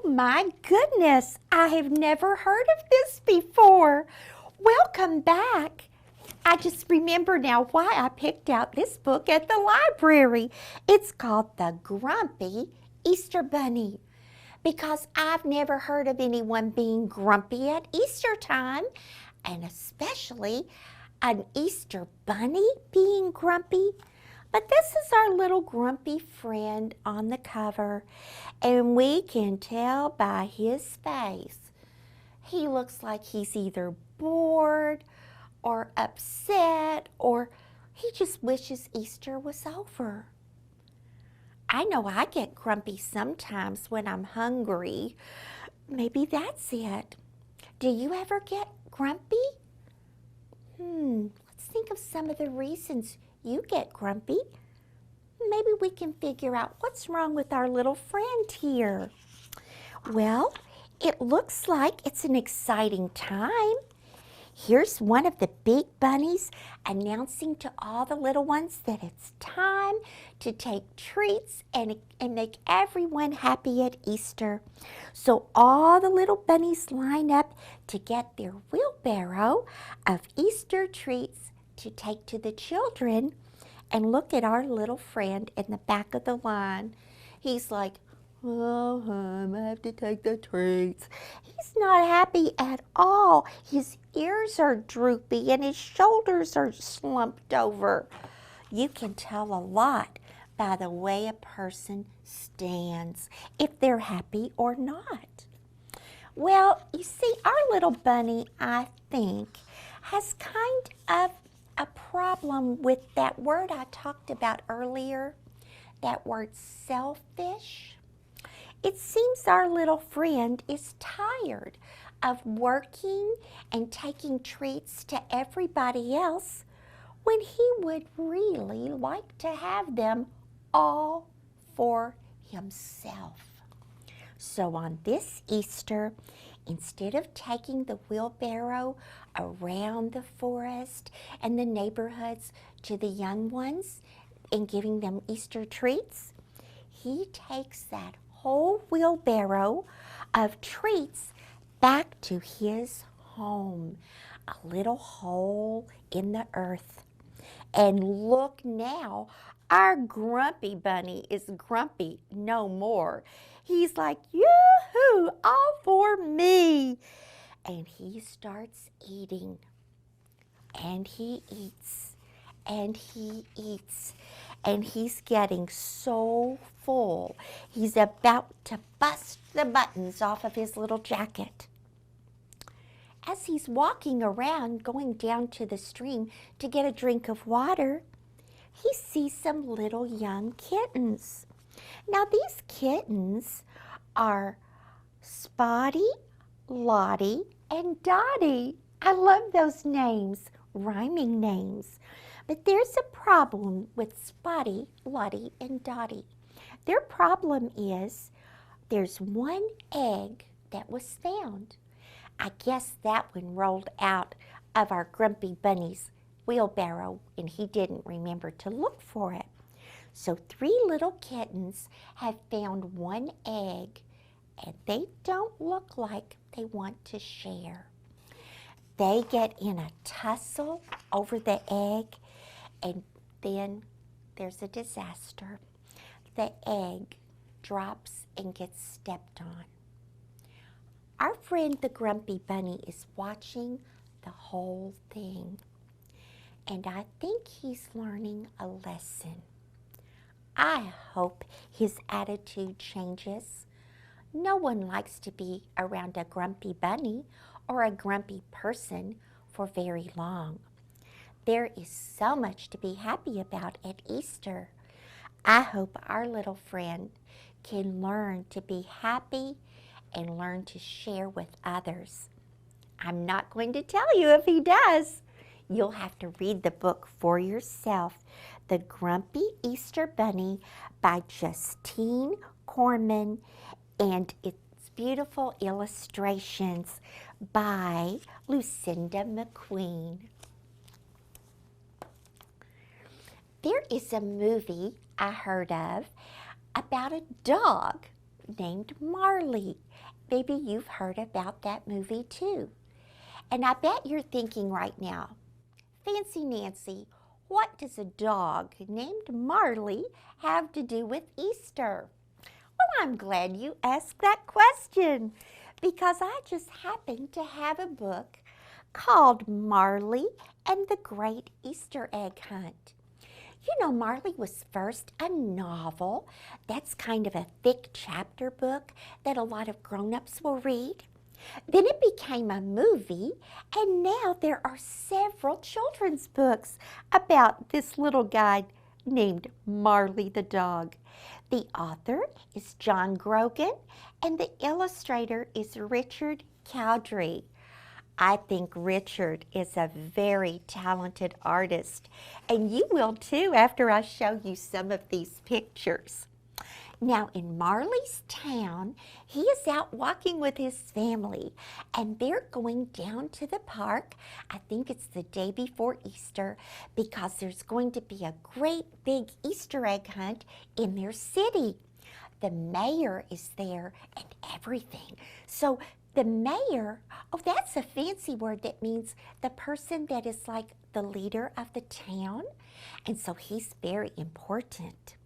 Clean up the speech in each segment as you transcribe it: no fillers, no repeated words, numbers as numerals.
my goodness, I have never heard of this before. Welcome back. I just remember now why I picked out this book at the library. It's called The Grumpy Easter Bunny, because I've never heard of anyone being grumpy at Easter time, and especially an Easter bunny being grumpy. But this is our little grumpy friend on the cover, and we can tell by his face. He looks like he's either bored or upset, or he just wishes Easter was over. I know I get grumpy sometimes when I'm hungry. Maybe that's it. Do you ever get grumpy? Let's think of some of the reasons you get grumpy. Maybe we can figure out what's wrong with our little friend here. Well, it looks like it's an exciting time. Here's one of the big bunnies announcing to all the little ones that it's time to take treats and make everyone happy at Easter. So all the little bunnies line up to get their wheelbarrow of Easter treats to take to the children. And look at our little friend in the back of the line. He's like, oh, I have to take the treats. He's not happy at all. His ears are droopy and his shoulders are slumped over. You can tell a lot by the way a person stands, if they're happy or not. Well, you see, our little bunny, I think, has kind of a problem with that word I talked about earlier, that word selfish. It seems our little friend is tired of working and taking treats to everybody else when he would really like to have them all for himself. So on this Easter, instead of taking the wheelbarrow around the forest and the neighborhoods to the young ones and giving them Easter treats, he takes that whole wheelbarrow of treats back to his home, a little hole in the earth. And look now, our grumpy bunny is grumpy no more. He's like, yoo-hoo, all for me. And he starts eating, and he eats, and he eats, and he's getting so full. He's about to bust the buttons off of his little jacket. As he's walking around, going down to the stream to get a drink of water, he sees some little young kittens. Now these kittens are Spotty, Lottie, and Dottie. I love those names, rhyming names. But there's a problem with Spotty, Lottie, and Dottie. Their problem is there's one egg that was found. I guess that one rolled out of our grumpy bunny's wheelbarrow and he didn't remember to look for it. So 3 little kittens have found one egg, and they don't look like they want to share. They get in a tussle over the egg, and then there's a disaster. The egg drops and gets stepped on. Our friend the grumpy bunny is watching the whole thing, and I think he's learning a lesson. I hope his attitude changes. No one likes to be around a grumpy bunny or a grumpy person for very long. There is so much to be happy about at Easter. I hope our little friend can learn to be happy and learn to share with others. I'm not going to tell you if he does. You'll have to read the book for yourself, The Grumpy Easter Bunny by Justine Corman, and its beautiful illustrations by Lucinda McQueen. There is a movie I heard of about a dog named Marley. Maybe you've heard about that movie too. And I bet you're thinking right now, Fancy Nancy, what does a dog named Marley have to do with Easter? Well, I'm glad you asked that question because I just happen to have a book called Marley and the Great Easter Egg Hunt. You know, Marley was first a novel. That's kind of a thick chapter book that a lot of grown-ups will read. Then it became a movie, and now there are several children's books about this little guy named Marley the dog. The author is John Grogan, and the illustrator is Richard Cowdery. I think Richard is a very talented artist, and you will too after I show you some of these pictures. Now in Marley's town, he is out walking with his family, and they're going down to the park. I think it's the day before Easter because there's going to be a great big Easter egg hunt in their city. The mayor is there and everything. So the mayor, oh, that's a fancy word that means the person that is like the leader of the town. And so he's very important.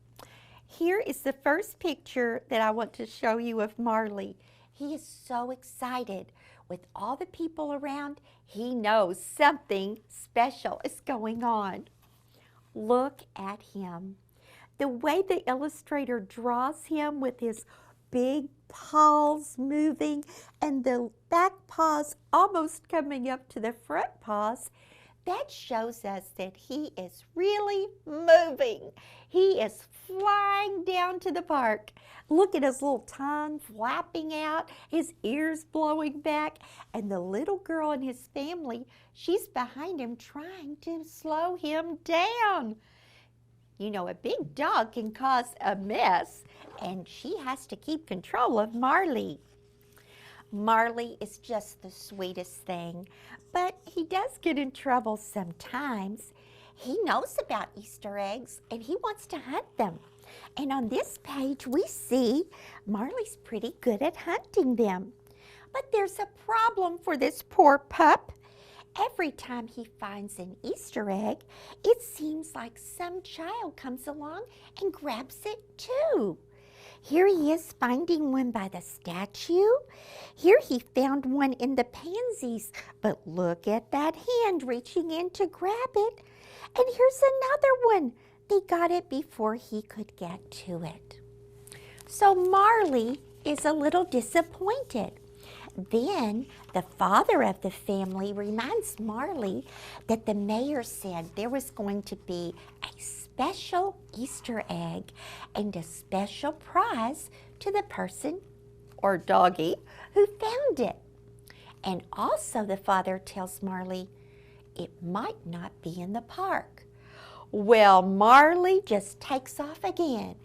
Here is the first picture that I want to show you of Marley. He is so excited. With all the people around, he knows something special is going on. Look at him. The way the illustrator draws him with his big paws moving and the back paws almost coming up to the front paws, that shows us that he is really moving. He is flying down to the park. Look at his little tongue flapping out, his ears blowing back, and the little girl and his family, she's behind him trying to slow him down. You know, a big dog can cause a mess, and she has to keep control of Marley. Marley is just the sweetest thing, but he does get in trouble sometimes. He knows about Easter eggs, and he wants to hunt them. And on this page, we see Marley's pretty good at hunting them. But there's a problem for this poor pup. Every time he finds an Easter egg, it seems like some child comes along and grabs it too. Here he is finding one by the statue. Here he found one in the pansies, but look at that hand reaching in to grab it. And here's another one. They got it before he could get to it. So Marley is a little disappointed. Then the father of the family reminds Marley that the mayor said there was going to be a special Easter egg and a special prize to the person or doggy who found it. And also the father tells Marley it might not be in the park. Well, Marley just takes off again.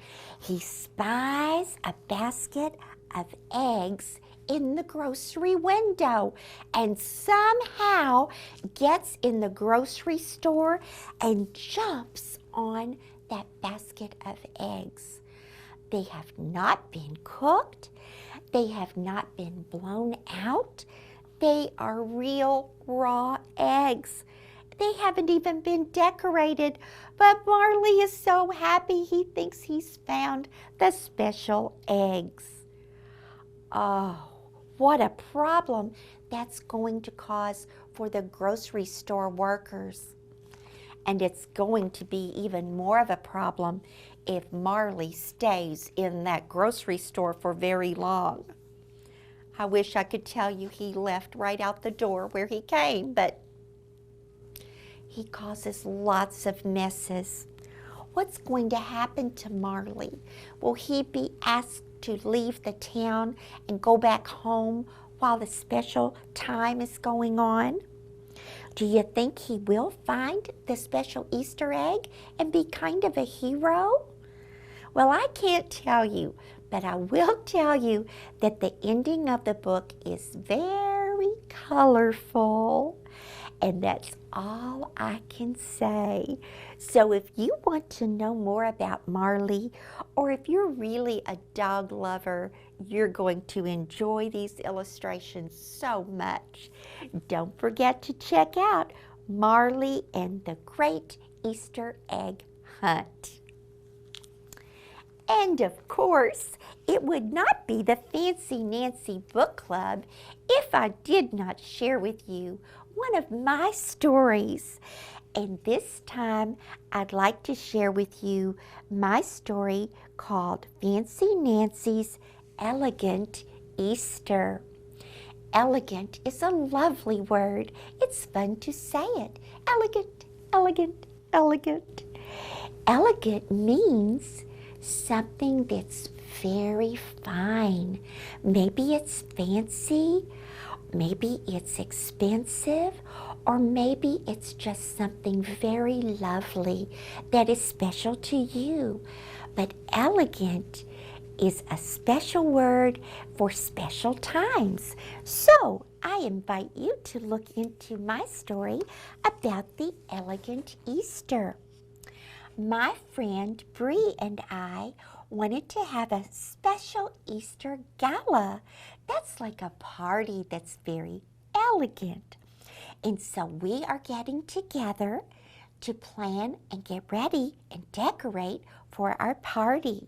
He spies a basket of eggs in the grocery window and somehow gets in the grocery store and jumps on that basket of eggs. They have not been cooked. They have not been blown out. They are real raw eggs. They haven't even been decorated, but Marley is so happy he thinks he's found the special eggs. Oh, what a problem that's going to cause for the grocery store workers. And it's going to be even more of a problem if Marley stays in that grocery store for very long. I wish I could tell you he left right out the door where he came, but he causes lots of messes. What's going to happen to Marley? Will he be asked to leave the town and go back home while the special time is going on? Do you think he will find the special Easter egg and be kind of a hero? Well, I can't tell you, but I will tell you that the ending of the book is very colorful. And that's all I can say. So if you want to know more about Marley, or if you're really a dog lover, you're going to enjoy these illustrations so much. Don't forget to check out Marley and the Great Easter Egg Hunt. And of course, it would not be the Fancy Nancy Book Club if I did not share with you one of my stories. And this time, I'd like to share with you my story called Fancy Nancy's Elegant Easter. Elegant is a lovely word. It's fun to say it. Elegant, elegant, elegant. Elegant means something that's very fine. Maybe it's fancy, maybe it's expensive, or maybe it's just something very lovely that is special to you. But elegant is a special word for special times. So I invite you to look into my story about the Elegant Easter. My friend Bree and I wanted to have a special Easter gala. That's like a party that's very elegant. And so we are getting together to plan and get ready and decorate for our party.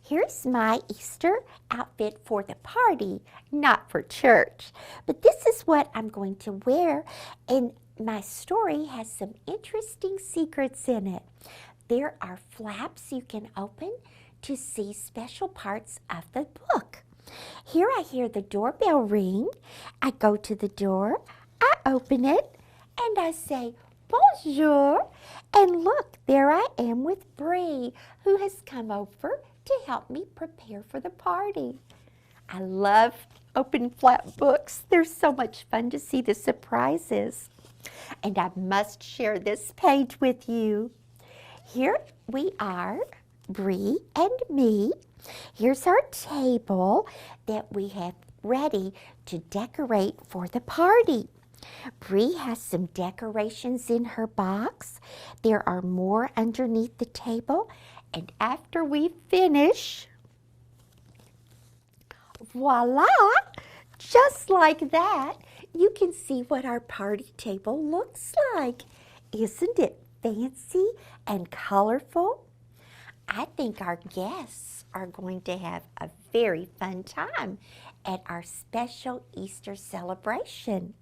Here's my Easter outfit for the party, not for church. But this is what I'm going to wear, and my story has some interesting secrets in it. There are flaps you can open to see special parts of the book. Here I hear the doorbell ring. I go to the door, I open it, and I say, bonjour. And look, there I am with Bree, who has come over to help me prepare for the party. I love open flap books. They're so much fun to see the surprises. And I must share this page with you. Here we are, Bree and me. Here's our table that we have ready to decorate for the party. Bree has some decorations in her box. There are more underneath the table. And after we finish, voila, just like that, you can see what our party table looks like. Isn't it fancy and colorful? I think our guests are going to have a very fun time at our special Easter celebration.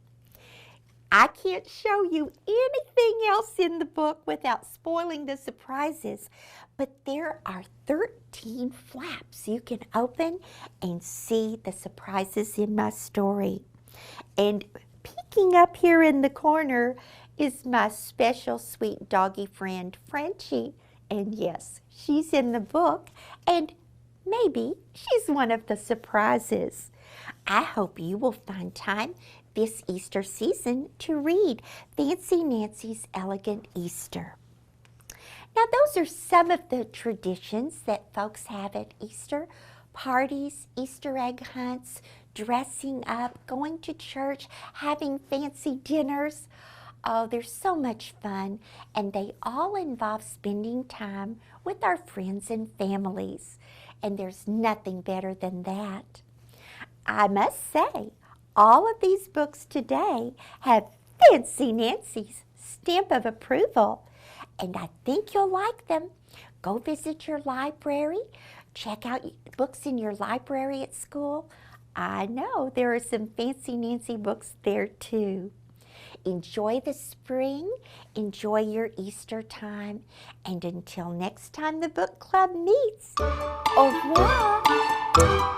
I can't show you anything else in the book without spoiling the surprises, but there are 13 flaps you can open and see the surprises in my story. And peeking up here in the corner is my special sweet doggy friend, Frenchie. And yes, she's in the book, and maybe she's one of the surprises. I hope you will find time this Easter season to read Fancy Nancy's Elegant Easter. Now, those are some of the traditions that folks have at Easter. Parties, Easter egg hunts, dressing up, going to church, having fancy dinners. Oh, they're so much fun, and they all involve spending time with our friends and families. And there's nothing better than that. I must say, all of these books today have Fancy Nancy's stamp of approval, and I think you'll like them. Go visit your library. Check out books in your library at school. I know there are some Fancy Nancy books there too. Enjoy the spring, enjoy your Easter time, and until next time the book club meets, au revoir.